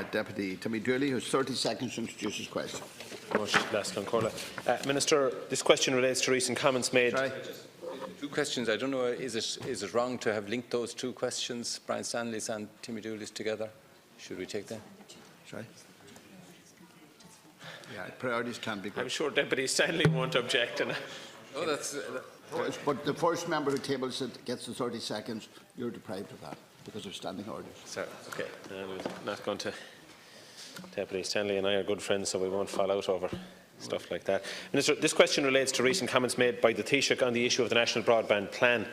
Deputy Timmy Dooley, who has 30 seconds to introduce his question. Minister, this question relates to recent comments made. Two questions. I don't know, is it wrong to have linked those two questions, Brian Stanley's and Timmy Dooley's, together? Should we take them? Sorry? Yeah, priorities can be good. I'm sure Deputy Stanley won't object. Oh, that's... But the first member who tables it gets the 30 seconds. You're deprived of that because of standing orders. Sorry, okay. I'm not going to... Deputy Stanley and I are good friends, so we won't fall out over stuff like that. Minister, this question relates to recent comments made by the Taoiseach on the issue of the National Broadband Plan.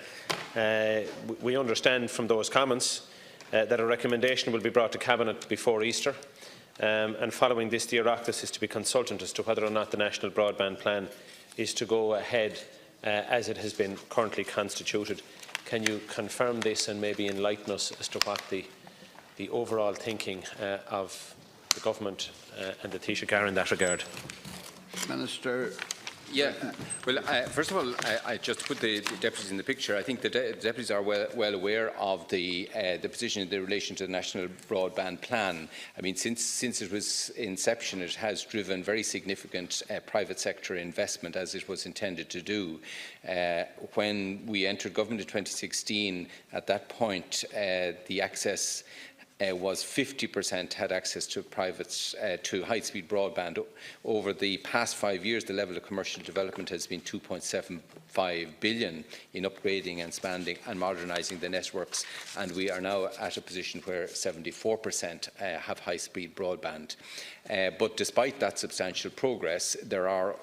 We understand from those comments that a recommendation will be brought to Cabinet before Easter, and following this, the Oireachtas is to be consultant as to whether or not the National Broadband Plan is to go ahead as it has been currently constituted. Can you confirm this and maybe enlighten us as to what the overall thinking of the Government and the Taoiseach are in that regard? Minister. Yeah, well, first of all, I just put the deputies in the picture. I think the deputies are well aware of the position in relation to the National Broadband Plan. I mean, since it was inception, it has driven very significant private sector investment, as it was intended to do. When we entered government in 2016, at that point, the access was 50% had access to to high-speed broadband. Over the past 5 years, the level of commercial development has been 2.75 billion in upgrading and expanding and modernising the networks, and we are now at a position where 74% have high-speed broadband. But despite that substantial progress, there are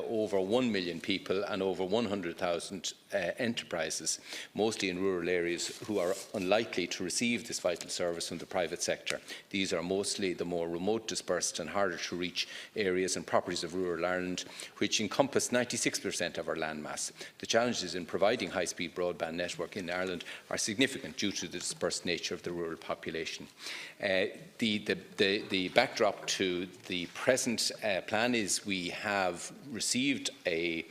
over 1 million people and over 100,000 enterprises, mostly in rural areas, who are unlikely to receive this vital service from the private sector. These are mostly the more remote, dispersed and harder to reach areas and properties of rural Ireland, which encompass 96% of our landmass. The challenges in providing high-speed broadband network in Ireland are significant due to the dispersed nature of the rural population. The backdrop to the present plan is we have received a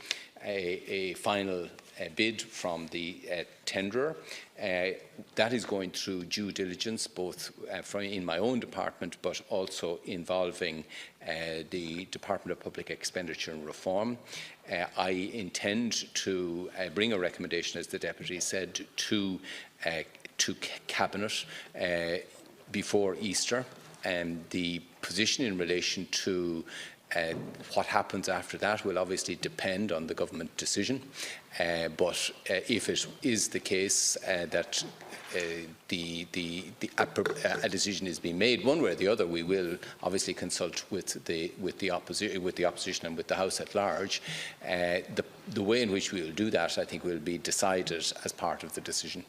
final bid from the tenderer. That is going through due diligence, both in my own department, but also involving the Department of Public Expenditure and Reform. I intend to bring a recommendation, as the Deputy said, to Cabinet before Easter. The position in relation to what happens after that will obviously depend on the government decision, but if it is the case that a decision is being made one way or the other, we will obviously consult with the opposition and with the House at large. The way in which we will do that, I think, will be decided as part of the decision.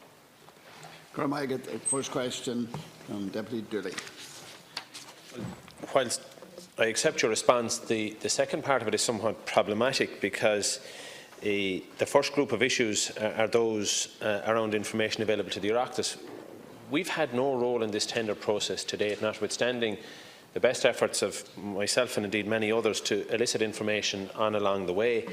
First question from Deputy Dooley. Whilst I accept your response, the second part of it is somewhat problematic, because the first group of issues are those around information available to the Oireachtas. We've had no role in this tender process to date, notwithstanding the best efforts of myself and indeed many others to elicit information on along the way.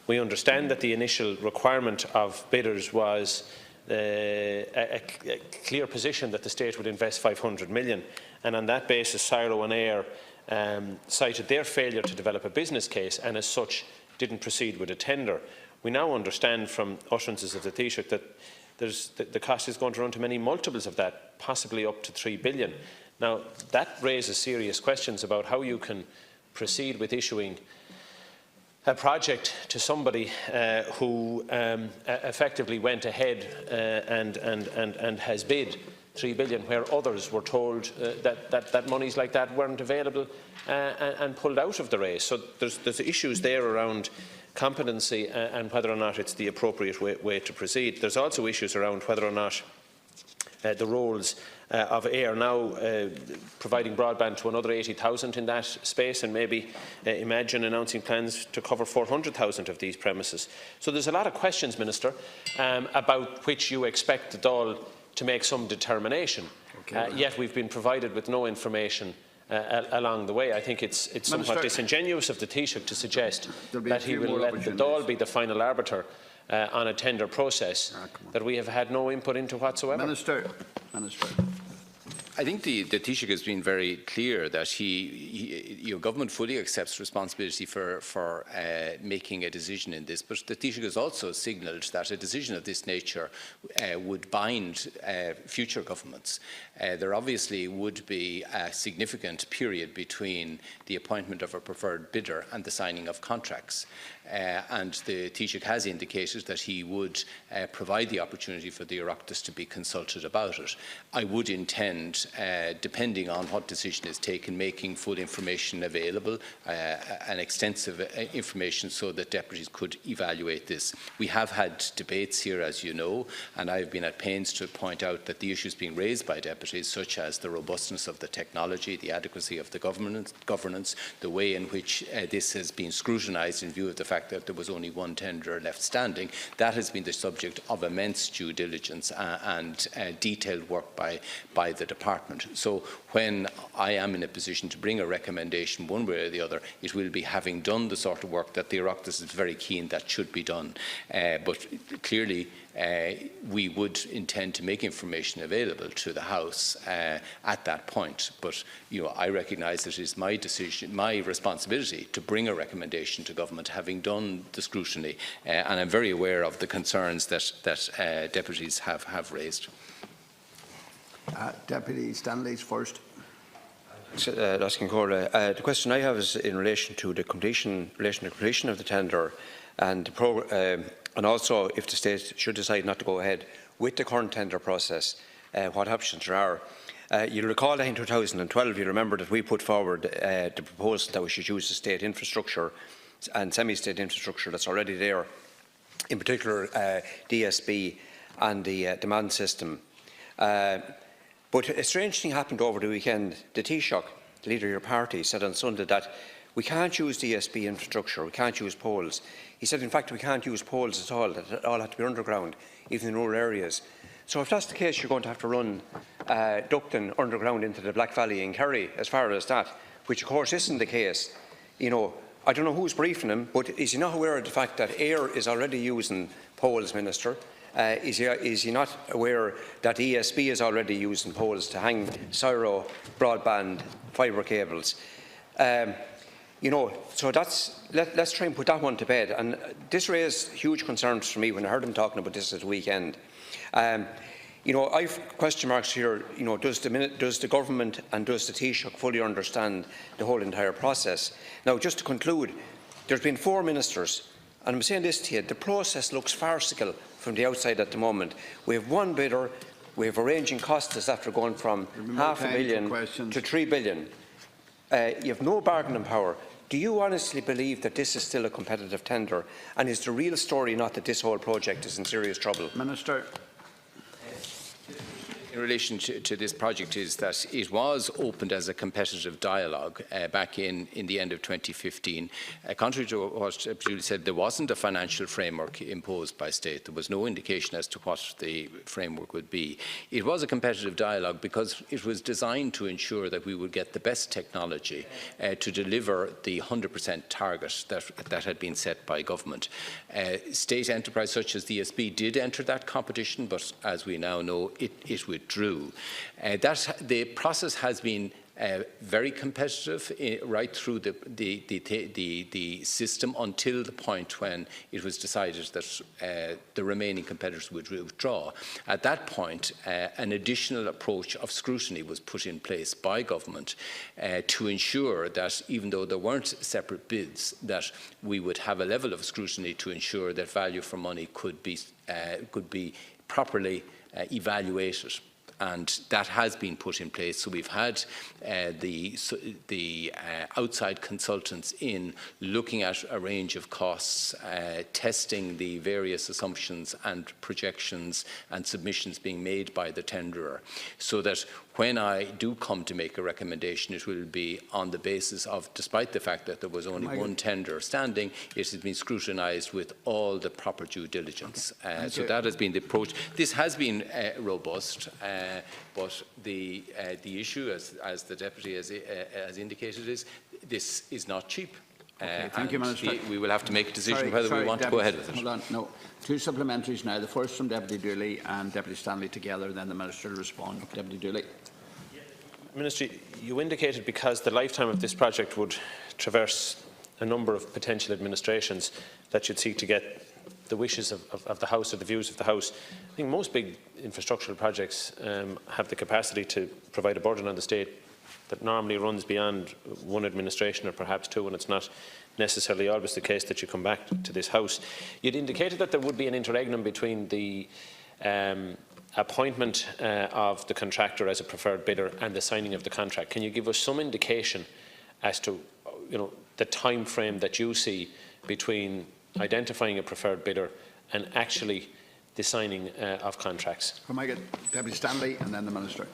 We understand that the initial requirement of bidders was a clear position that the state would invest 500 million, and on that basis Ciro and Air cited their failure to develop a business case and as such didn't proceed with a tender. We now understand from utterances of the Taoiseach that the cost is going to run to many multiples of that, possibly up to 3 billion. Now that raises serious questions about how you can proceed with issuing a project to somebody who effectively went ahead and has bid 3 billion, where others were told that monies like that weren't available and pulled out of the race. So there's issues there around competency and whether or not it's the appropriate way to proceed. There's also issues around whether or not the roles of Air now providing broadband to another 80,000 in that space, and maybe imagine announcing plans to cover 400,000 of these premises. So there's a lot of questions, Minister, about which you expect the Dáil to make some determination. Yet we've been provided with no information along the way. I think it's somewhat disingenuous of the Taoiseach to suggest that he will let the Dáil be the final arbiter on a tender process that we have had no input into whatsoever. Minister. I think the Taoiseach has been very clear that government fully accepts responsibility for making a decision in this, but the Taoiseach has also signalled that a decision of this nature would bind future governments. There obviously would be a significant period between the appointment of a preferred bidder and the signing of contracts. And the Taoiseach has indicated that he would provide the opportunity for the Oireachtas to be consulted about it. I would intend, depending on what decision is taken, making full information available, and extensive information so that deputies could evaluate this. We have had debates here, as you know, and I have been at pains to point out that the issues being raised by deputies, such as the robustness of the technology, the adequacy of the governance, the way in which this has been scrutinised in view of the fact that there was only one tender left standing, that has been the subject of immense due diligence and detailed work by the department. So when I am in a position to bring a recommendation one way or the other, it will be having done the sort of work that the Oireachtas is very keen that should be done. But clearly, we would intend to make information available to the House at that point. But I recognise that it is my decision, my responsibility to bring a recommendation to government, having done the scrutiny, and I'm very aware of the concerns that deputies have raised. Deputy Stanley's first. The question I have is in relation to the completion of the tender, and also if the state should decide not to go ahead with the current tender process, what options there are. You'll recall that in 2012, you remember that we put forward the proposal that we should use the state infrastructure and semi-state infrastructure that's already there, in particular DSB and the demand system. But a strange thing happened over the weekend. The Taoiseach, the leader of your party, said on Sunday that we can't use DSB infrastructure, we can't use poles. He said, in fact, we can't use poles at all, that it all have to be underground, even in rural areas. So if that's the case, you're going to have to run ducting underground into the Black Valley in Kerry, as far as that, which of course isn't the case. I don't know who's briefing him, but is he not aware of the fact that Ayr is already using poles, Minister? Is he not aware that ESB is already using poles to hang Syro broadband fibre cables? So let's try and put that one to bed. And this raised huge concerns for me when I heard him talking about this at the weekend. I've question marks here. Does the government and does the Taoiseach fully understand the whole entire process? Now, just to conclude, there's been 4 ministers, and I'm saying this to you: the process looks farcical from the outside at the moment. We have one bidder. We have a ranging costs after going from £500 million to £3 billion. You have no bargaining power. Do you honestly believe that this is still a competitive tender? And is the real story not that this whole project is in serious trouble? Minister. In relation to this project is that it was opened as a competitive dialogue back in the end of 2015. Contrary to what Julie said, there wasn't a financial framework imposed by state. There was no indication as to what the framework would be. It was a competitive dialogue because it was designed to ensure that we would get the best technology to deliver the 100% target that had been set by government. State enterprise such as the ESB did enter that competition, but as we now know, it withdrew. The process has been very competitive right through the system until the point when it was decided that the remaining competitors would withdraw. At that point, an additional approach of scrutiny was put in place by government to ensure that even though there weren't separate bids, that we would have a level of scrutiny to ensure that value for money could be properly evaluated. And that has been put in place. So we've had the outside consultants in looking at a range of costs, testing the various assumptions and projections and submissions being made by the tenderer, so that when I do come to make a recommendation, it will be on the basis of, despite the fact that there was only one tender standing, it has been scrutinised with all the proper due diligence. So that has been the approach. This has been robust, but the issue, as the Deputy has indicated, is this is not cheap. Okay, thank you, Minister. We will have to make a decision whether we want to go ahead with it. Hold on. No. 2 supplementaries now. The first from Deputy Dooley and Deputy Stanley together, then the Minister will respond. Deputy Dooley. Minister, you indicated because the lifetime of this project would traverse a number of potential administrations that you'd seek to get the wishes of the House or the views of the House. I think most big infrastructural projects have the capacity to provide a burden on the state that normally runs beyond one administration or perhaps two, and it's not necessarily always the case that you come back to this House. You'd indicated that there would be an interregnum between the appointment of the contractor as a preferred bidder and the signing of the contract. Can you give us some indication as to the time frame that you see between identifying a preferred bidder and actually the signing of contracts? Can I get Deputy Stanley and then the Minister?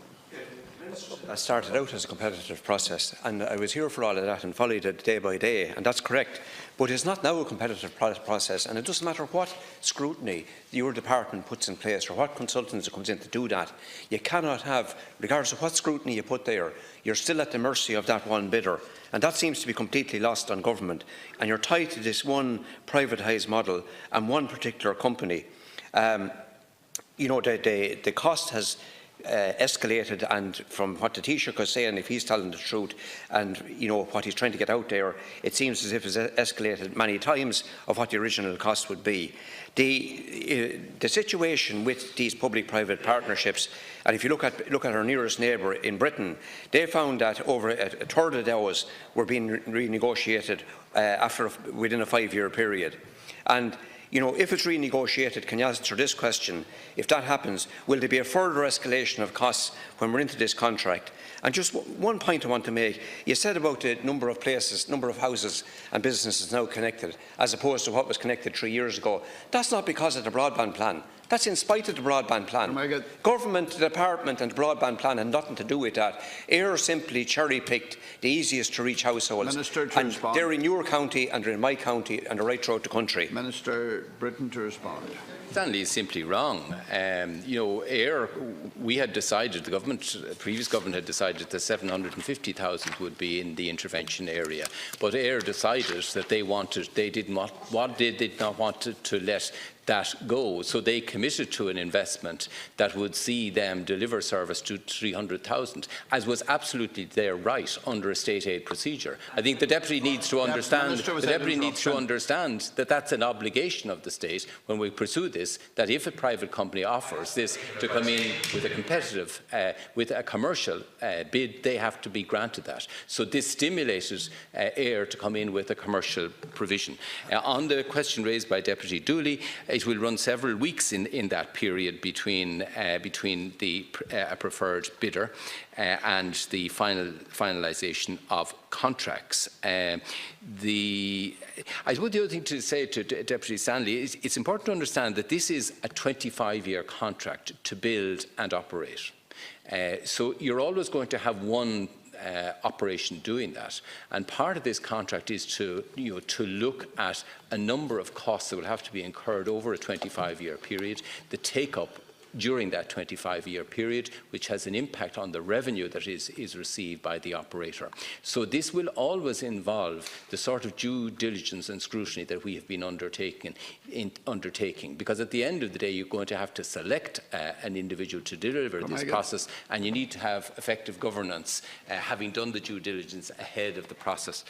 I started out as a competitive process, and I was here for all of that and followed it day by day, and that's correct. But it's not now a competitive process, and it doesn't matter what scrutiny your department puts in place or what consultants comes in to do that. You cannot have, regardless of what scrutiny you put there, you're still at the mercy of that one bidder, and that seems to be completely lost on government. And you're tied to this one privatised model and one particular company. The cost has escalated, and from what the Taoiseach was saying, if he's telling the truth and what he's trying to get out there, it seems as if it's escalated many times of what the original cost would be. The situation with these public-private partnerships, and if you look at our nearest neighbour in Britain, they found that over a third of those were being renegotiated within a 5-year period. And if it's renegotiated, can you answer this question? If that happens, will there be a further escalation of costs when we're into this contract? And just one point I want to make. You said about the number of places, number of houses and businesses now connected, as opposed to what was connected 3 years ago. That's not because of the broadband plan. That's in spite of the broadband plan. Government, the department and the broadband plan had nothing to do with that. Eyre simply cherry-picked the easiest to reach households. Minister to respond. They're in your county and they're in my county and they're right throughout the country. Minister Bruton to respond. Stanley is simply wrong. Eyre, we had decided, the previous government had decided that 750,000 would be in the intervention area. But Eyre decided that they did not want to let that go, so they committed to an investment that would see them deliver service to 300,000, as was absolutely their right under a state aid procedure. I think the Deputy needs to understand. The Deputy needs to understand that that's an obligation of the state when we pursue this. That if a private company offers this to come in with a competitive, with a commercial bid, they have to be granted that. So this stimulated Eyre to come in with a commercial provision. On the question raised by Deputy Dooley, it will run several weeks in that period between the preferred bidder and the finalisation of contracts. I suppose the other thing to say to Deputy Stanley is it's important to understand that this is a 25-year contract to build and operate. So you're always going to have one operation doing that, and part of this contract is to look at a number of costs that will have to be incurred over a 25-year period, the take-up during that 25-year period, which has an impact on the revenue that is received by the operator. So this will always involve the sort of due diligence and scrutiny that we have been undertaking, because at the end of the day, you're going to have to select an individual to deliver this process, and you need to have effective governance, having done the due diligence ahead of the process.